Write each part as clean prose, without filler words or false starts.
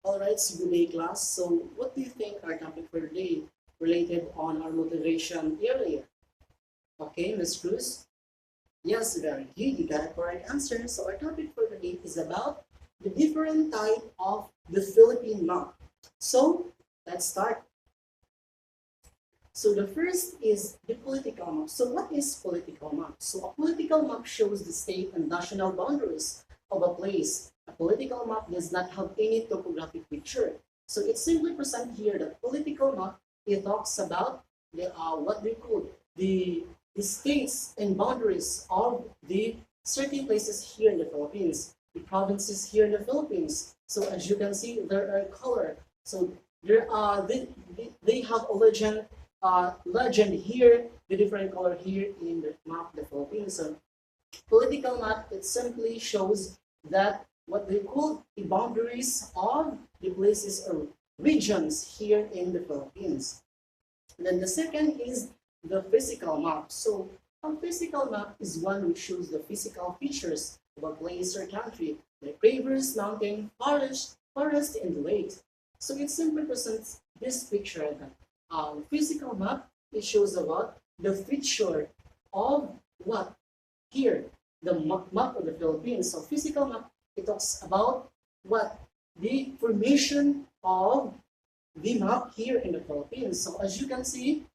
Alright, so good day class. So what do you think our topic for today related on our motivation area? Okay, Miss Cruz? Yes, very good. You got a correct answer. So our topic for today is about the different type of the Philippine map. So let's start. So the first is the political map. So what is political map? So a political map shows the state and national boundaries of a place. A political map does not have any topographic picture. So it simply presents here the political map. It talks about the what they call the states and boundaries of the certain places here in the Philippines, the provinces here in the Philippines. So as you can see, there are color. So they have a legend here, the different color here in the map of the Philippines. So political map, it simply shows that what they call the boundaries of the places or regions here in the Philippines. And then the second is the physical map. So a physical map is one which shows the physical features of a place or country, like rivers, mountain, forest, and lakes. So it simply presents this picture of that. Physical map, it shows about the feature of what here, the map of the Philippines. So physical map, it talks about what the formation of the map here in the Philippines. So as you can see,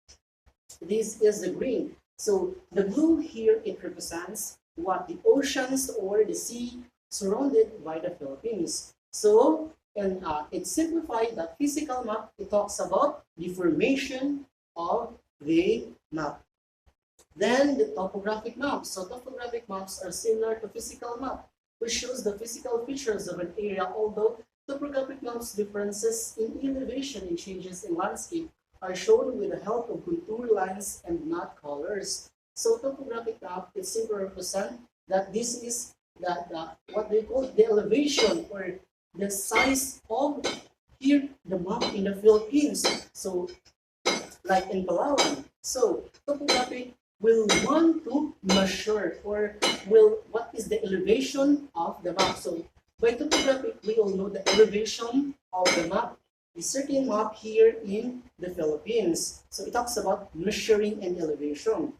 this is the green. So the blue here, it represents what the oceans or the sea surrounded by the Philippines. So, and it simplified that physical map, it talks about the formation of the map. Then the topographic maps. So topographic maps are similar to physical map, which shows the physical features of an area, although topographic maps differences in elevation and changes in landscape are shown with the help of contour lines and not colors. So topographic map, it simply represent that this is what they call the elevation or the size of here the map in the Philippines. So like in Palawan. So topographic will want to measure or will what is the elevation of the map. So by topographic, we all know the elevation of the map, the certain map here in the Philippines. So it talks about measuring and elevation.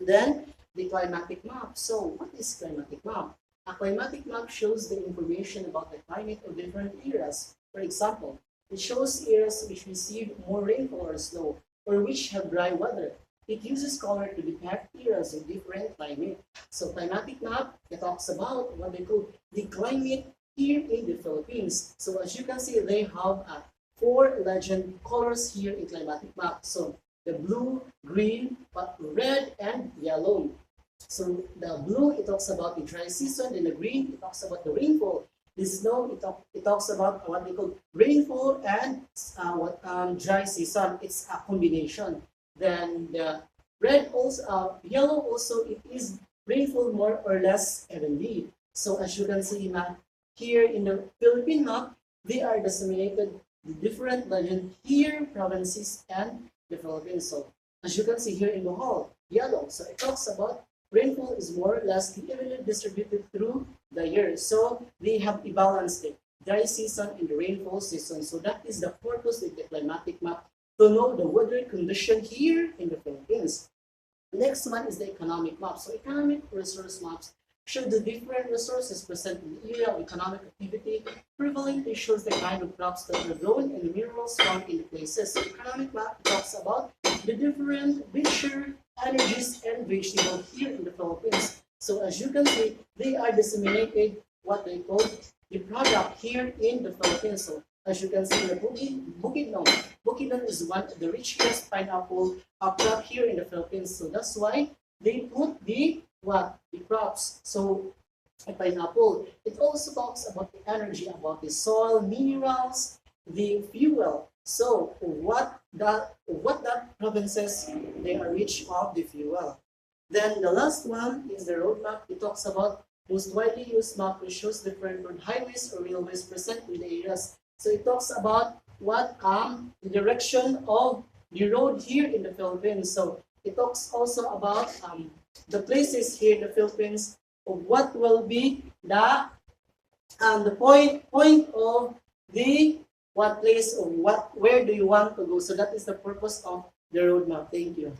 Then the climatic map. So what is climatic map? A climatic map shows the information about the climate of different areas. For example, it shows areas which receive more rainfall or snow, or which have dry weather. It uses color to depict areas of different climate. So climatic map, it talks about what they call the climate here in the Philippines. So as you can see, they have four legend colors here in climatic map. So the blue, green, red, and yellow. So the blue, it talks about the dry season, and the green, it talks about the rainfall. The snow, it talks about what they call rainfall and dry season. It's a combination. Then the red also, yellow also, it is rainfall more or less evenly. So as you can see map here in the Philippine map, they are disseminated the different legend here, provinces, and the Philippines. So as you can see here in Bohol, yellow. So it talks about rainfall is more or less evenly distributed through the year. So they have a balanced dry season and the rainfall season. So that is the purpose of the climatic map, to know the weather condition here in the Philippines. The next one is the economic map. So economic resource maps show the different resources present in the area of economic activity. Prevalent, it shows the kind of crops that are grown and the minerals found in the places. So economic map talks about the different richer energies and vegetables here in the Philippines. So as you can see, they are disseminated what they call the product here in the Philippines. So as you can see, the Bukidnon. Bukidnon is one of the richest pineapple crop here in the Philippines. So that's why they put the what the crops. So a pineapple. It also talks about the energy, about the soil, minerals, the fuel. So what that provinces they are rich of the fuel. Then the last one is the roadmap. It talks about most widely used map which shows different road highways or railways present in the areas. So it talks about what the direction of the road here in the Philippines. So it talks also about the places here in the Philippines of what will be the point of the what place or where do you want to go. So that is the purpose of the roadmap. Thank you.